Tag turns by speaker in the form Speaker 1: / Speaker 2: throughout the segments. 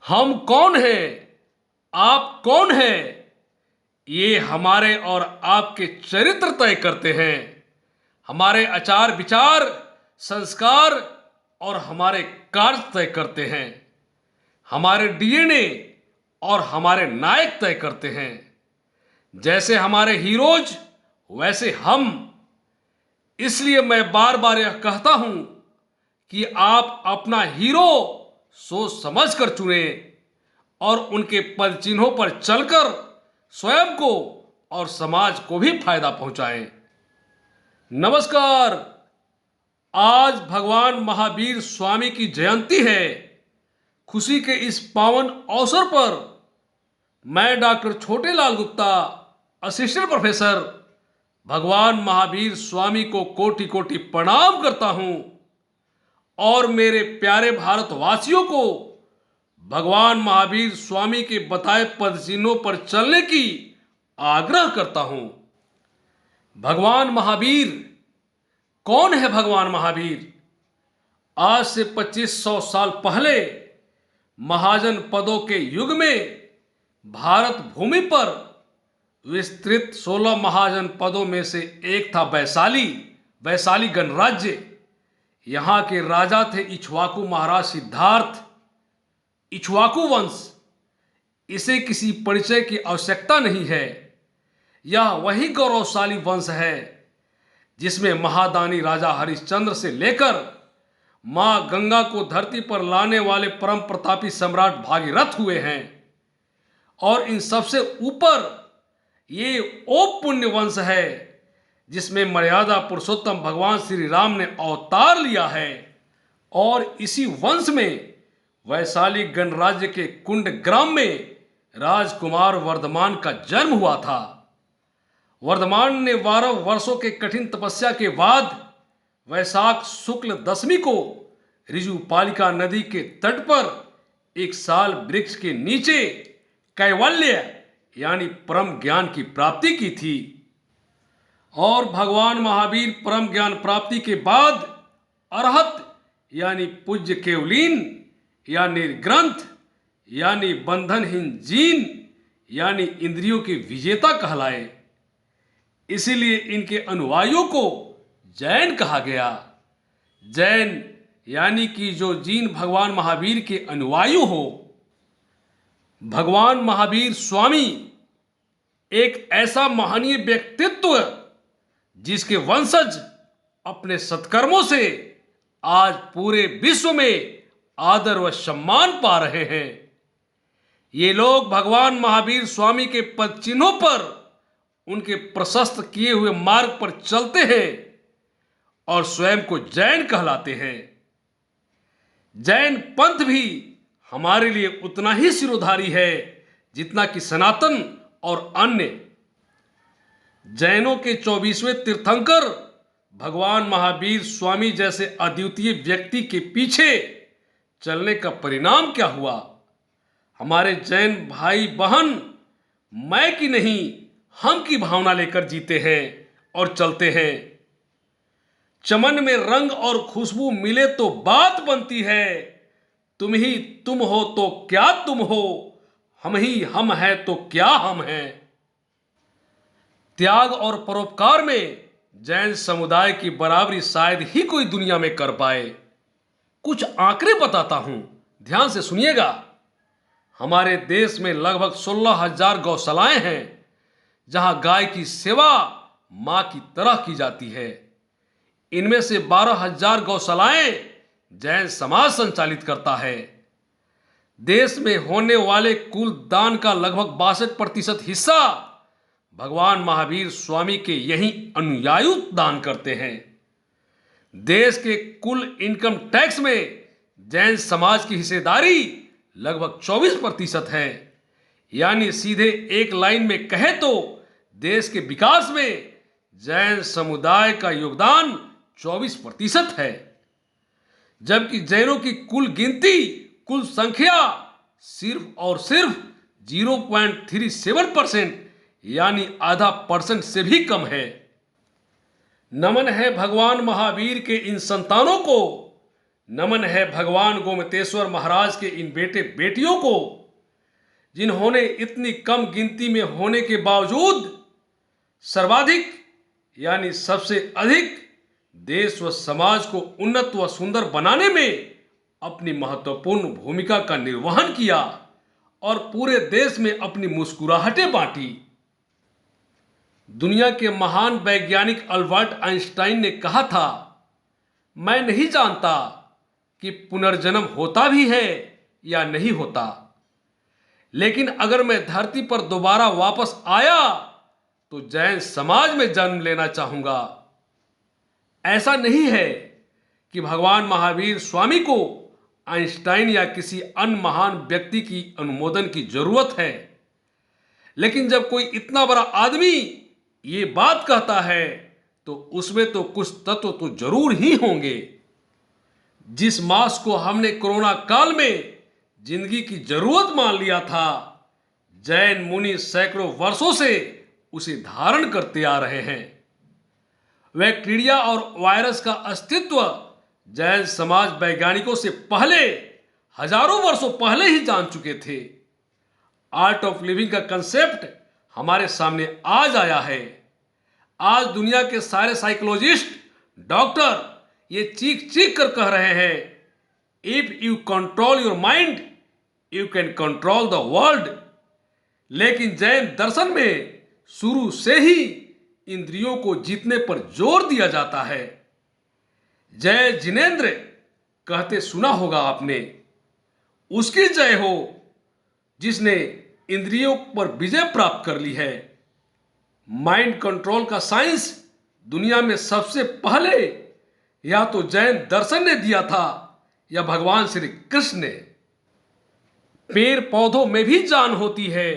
Speaker 1: हम कौन हैं, आप कौन हैं, ये हमारे और आपके चरित्र तय करते हैं। हमारे आचार विचार, संस्कार और हमारे कार्य तय करते हैं। हमारे डीएनए और हमारे नायक तय करते हैं। जैसे हमारे हीरोज वैसे हम। इसलिए मैं बार बार यह कहता हूं कि आप अपना हीरो सोच समझ कर चुने और उनके पद चिन्हों पर चलकर स्वयं को और समाज को भी फायदा पहुंचाएं। नमस्कार। आज भगवान महावीर स्वामी की जयंती है। खुशी के इस पावन अवसर पर मैं doctor Chhotelal Gupta, assistant professor, भगवान महावीर स्वामी को कोटि कोटि प्रणाम करता हूं और मेरे प्यारे भारतवासियों को भगवान महावीर स्वामी के बताए पद चिन्हों पर चलने की आग्रह करता हूं। भगवान महावीर कौन है? भगवान महावीर आज से 2500 साल पहले महाजन पदों के युग में भारत भूमि पर विस्तृत 16 महाजन पदों में से एक था वैशाली गणराज्य। यहां के राजा थे इक्ष्वाकु महाराज सिद्धार्थ। इक्ष्वाकु वंश, इसे किसी परिचय की आवश्यकता नहीं है। यह वही गौरवशाली वंश है जिसमें महादानी राजा हरिश्चंद्र से लेकर मां गंगा को धरती पर लाने वाले परम प्रतापी सम्राट भागीरथ हुए हैं। और इन सबसे ऊपर ये ओ पुण्य वंश है जिसमें मर्यादा पुरुषोत्तम भगवान श्री राम ने अवतार लिया है। और इसी वंश में वैशाली गणराज्य के कुंड ग्राम में राजकुमार वर्धमान का जन्म हुआ था। वर्धमान ने 12 वर्षों के कठिन तपस्या के बाद वैशाख शुक्ल दशमी को ऋजुपालिका नदी के तट पर एक साल वृक्ष के नीचे कैवल्य यानी परम ज्ञान की प्राप्ति की थी। और भगवान महावीर परम ज्ञान प्राप्ति के बाद अरहत यानी पूज्य केवलीन या निर्ग्रंथ यानी बंधनहीन जीन यानी इंद्रियों के विजेता कहलाए। इसीलिए इनके अनुयायियों को जैन कहा गया। जैन यानी कि जो जीन भगवान महावीर के अनुयायी हो। भगवान महावीर स्वामी एक ऐसा महनीय व्यक्तित्व जिसके वंशज अपने सत्कर्मों से आज पूरे विश्व में आदर व सम्मान पा रहे हैं। ये लोग भगवान महावीर स्वामी के पद चिन्हों पर उनके प्रशस्त किए हुए मार्ग पर चलते हैं और स्वयं को जैन कहलाते हैं। जैन पंथ भी हमारे लिए उतना ही सिरोधारी है जितना कि सनातन और अन्य। जैनों के 24वें तीर्थंकर भगवान महावीर स्वामी जैसे अद्वितीय व्यक्ति के पीछे चलने का परिणाम क्या हुआ? हमारे जैन भाई बहन मैं की नहीं हम की भावना लेकर जीते हैं और चलते हैं। चमन में रंग और खुशबू मिले तो बात बनती है। तुम ही तुम हो तो क्या तुम हो, हम ही हम हैं तो क्या हम हैं। त्याग और परोपकार में जैन समुदाय की बराबरी शायद ही कोई दुनिया में कर पाए। कुछ आंकड़े बताता हूं, ध्यान से सुनिएगा। हमारे देश में लगभग 16,000 गौशालाएं हैं जहां गाय की सेवा मां की तरह की जाती है। इनमें से 12,000 गौशालाएं जैन समाज संचालित करता है। देश में होने वाले कुल दान का लगभग 62% हिस्सा भगवान महावीर स्वामी के यही अनुयायी दान करते हैं। देश के कुल इनकम टैक्स में जैन समाज की हिस्सेदारी लगभग 24% है। यानी सीधे एक लाइन में कहे तो देश के विकास में जैन समुदाय का योगदान 24% है। जबकि जैनों की कुल गिनती, कुल संख्या सिर्फ और सिर्फ 0.37% यानी आधा % से भी कम है। नमन है भगवान महावीर के इन संतानों को नमन है भगवान गोमतेश्वर महाराज के इन बेटे बेटियों को, जिन्होंने इतनी कम गिनती में होने के बावजूद सर्वाधिक यानी सबसे अधिक देश व समाज को उन्नत व सुंदर बनाने में अपनी महत्वपूर्ण भूमिका का निर्वहन किया और पूरे देश में अपनी मुस्कुराहटें बांटी। दुनिया के महान वैज्ञानिक अल्बर्ट आइंस्टाइन ने कहा था, मैं नहीं जानता कि पुनर्जन्म होता भी है या नहीं होता, लेकिन अगर मैं धरती पर दोबारा वापस आया तो जैन समाज में जन्म लेना चाहूंगा। ऐसा नहीं है कि भगवान महावीर स्वामी को आइंस्टाइन या किसी अन्य महान व्यक्ति की अनुमोदन की जरूरत है, लेकिन जब कोई इतना बड़ा आदमी ये बात कहता है तो उसमें तो कुछ तत्व तो जरूर ही होंगे। जिस मास्क को हमने कोरोना काल में जिंदगी की जरूरत मान लिया था, जैन मुनि सैकड़ों वर्षों से उसे धारण करते आ रहे हैं। बैक्टीरिया और वायरस का अस्तित्व जैन समाज वैज्ञानिकों से पहले, हजारों वर्षों पहले ही जान चुके थे। आर्ट ऑफ लिविंग का कंसेप्ट हमारे सामने आज आया है। आज दुनिया के सारे साइकोलॉजिस्ट, डॉक्टर ये चीख चीख कर कह रहे हैं, if you control your mind you can control the world. लेकिन जैन दर्शन में शुरू से ही इंद्रियों को जीतने पर जोर दिया जाता है। जय जिनेंद्र कहते सुना होगा आपने, उसकी जय हो जिसने इंद्रियों पर विजय प्राप्त कर ली है। माइंड कंट्रोल का साइंस दुनिया में सबसे पहले या तो जैन दर्शन ने दिया था या भगवान श्री कृष्ण ने। पेड़ पौधों में भी जान होती है,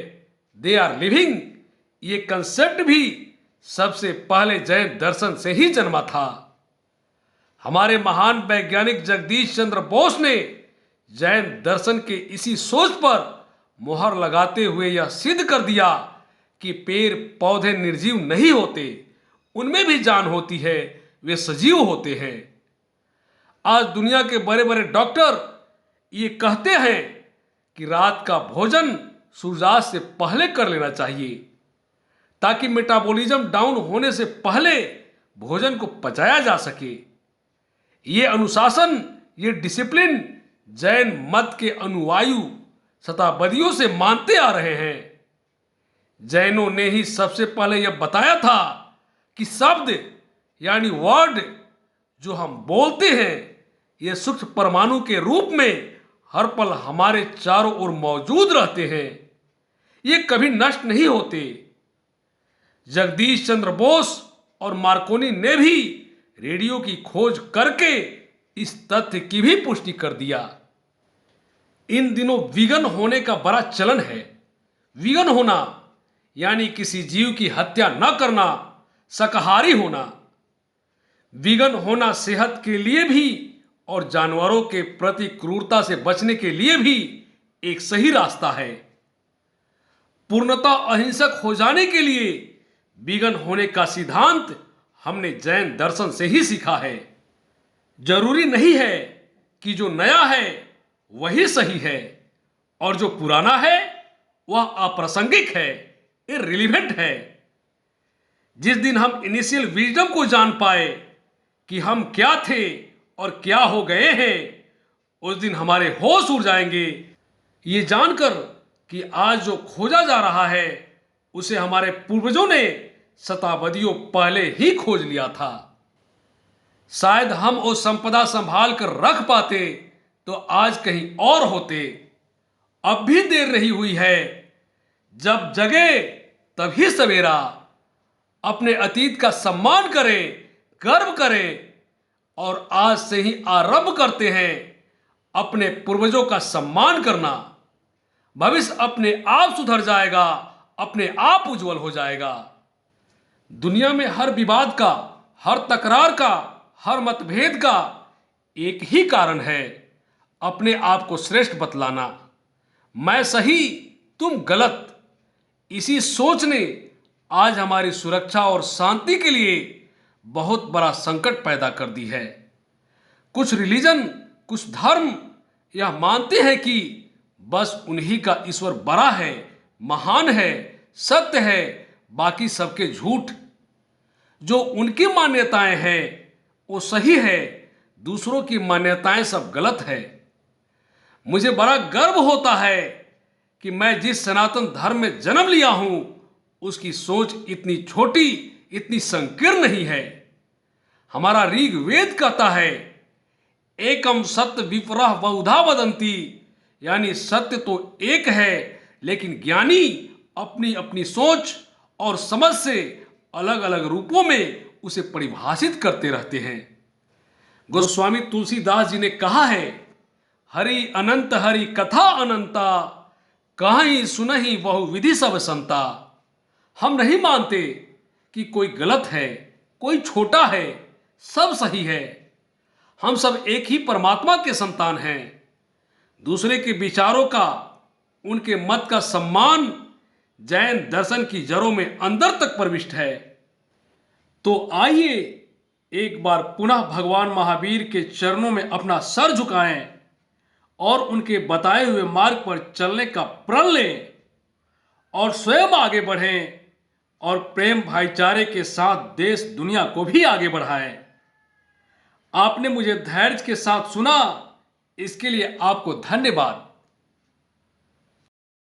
Speaker 1: दे आर लिविंग, ये कंसेप्ट भी सबसे पहले जैन दर्शन से ही जन्मा था। हमारे महान वैज्ञानिक जगदीश चंद्र बोस ने जैन दर्शन के इसी सोच पर मोहर लगाते हुए यह सिद्ध कर दिया कि पेड़ पौधे निर्जीव नहीं होते, उनमें भी जान होती है, वे सजीव होते हैं। आज दुनिया के बड़े बड़े डॉक्टर ये कहते हैं कि रात का भोजन सूर्यास्त से पहले कर लेना चाहिए ताकि मेटाबॉलिज्म डाउन होने से पहले भोजन को पचाया जा सके। ये अनुशासन, ये डिसिप्लिन जैन मत के अनुयायी शताब्दियों से मानते आ रहे हैं। जैनों ने ही सबसे पहले यह बताया था कि शब्द यानी वर्ड जो हम बोलते हैं, ये सूक्ष्म परमाणु के रूप में हर पल हमारे चारों ओर मौजूद रहते हैं, ये कभी नष्ट नहीं होते। जगदीश चंद्र बोस और मार्कोनी ने भी रेडियो की खोज करके इस तथ्य की भी पुष्टि कर दिया। इन दिनों वीगन होने का बड़ा चलन है। वीगन होना यानी किसी जीव की हत्या न करना, शाकाहारी होना। वीगन होना सेहत के लिए भी और जानवरों के प्रति क्रूरता से बचने के लिए भी एक सही रास्ता है। पूर्णतः अहिंसक हो जाने के लिए वीगन होने का सिद्धांत हमने जैन दर्शन से ही सीखा है। जरूरी नहीं है कि जो नया है वही सही है और जो पुराना है वह अप्रासंगिक है, इररिलेवेंट है। जिस दिन हम इनिशियल विजडम को जान पाए कि हम क्या थे और क्या हो गए हैं, उस दिन हमारे होश उड़ जाएंगे, ये जानकर कि आज जो खोजा जा रहा है उसे हमारे पूर्वजों ने शताब्दियों पहले ही खोज लिया था। शायद हम वो संपदा संभाल कर रख पाते तो आज कहीं और होते। अब भी देर नहीं हुई है, जब जगे तभी सवेरा। अपने अतीत का सम्मान करें, गर्व करें और आज से ही आरंभ करते हैं अपने पूर्वजों का सम्मान करना। भविष्य अपने आप सुधर जाएगा, अपने आप उज्जवल हो जाएगा। दुनिया में हर विवाद का, हर तकरार का, हर मतभेद का एक ही कारण है, अपने आप को श्रेष्ठ बतलाना। मैं सही, तुम गलत। इसी सोच ने आज हमारी सुरक्षा और शांति के लिए बहुत बड़ा संकट पैदा कर दी है। कुछ रिलीजन कुछ धर्म यह मानते हैं कि बस उन्हीं का ईश्वर बड़ा है, महान है, सत्य है, बाकी सबके झूठ। जो उनकी मान्यताएं हैं वो सही है, दूसरों की मान्यताएं सब गलत है। मुझे बड़ा गर्व होता है कि मैं जिस सनातन धर्म में जन्म लिया हूं उसकी सोच इतनी छोटी, इतनी संकीर्ण नहीं है। हमारा ऋग्वेद कहता है एकम सत्य विप्रः बहुधा वदन्ति, यानी सत्य तो एक है लेकिन ज्ञानी अपनी अपनी सोच और समझ से अलग अलग रूपों में उसे परिभाषित करते रहते हैं। गोस्वामी तुलसीदास जी ने कहा है, हरि अनंत हरि कथा अनंता, कहीं सुनहि बहु विधि सब संता। हम नहीं मानते कि कोई गलत है, कोई छोटा है, सब सही है। हम सब एक ही परमात्मा के संतान हैं। दूसरे के विचारों का, उनके मत का सम्मान जैन दर्शन की जड़ों में अंदर तक प्रविष्ट है। तो आइए एक बार पुनः भगवान महावीर के चरणों में अपना सर झुकाएं और उनके बताए हुए मार्ग पर चलने का प्रण लें और स्वयं आगे बढ़ें और प्रेम भाईचारे के साथ देश दुनिया को भी आगे बढ़ाएं। आपने मुझे धैर्य के साथ सुना, इसके लिए आपको धन्यवाद।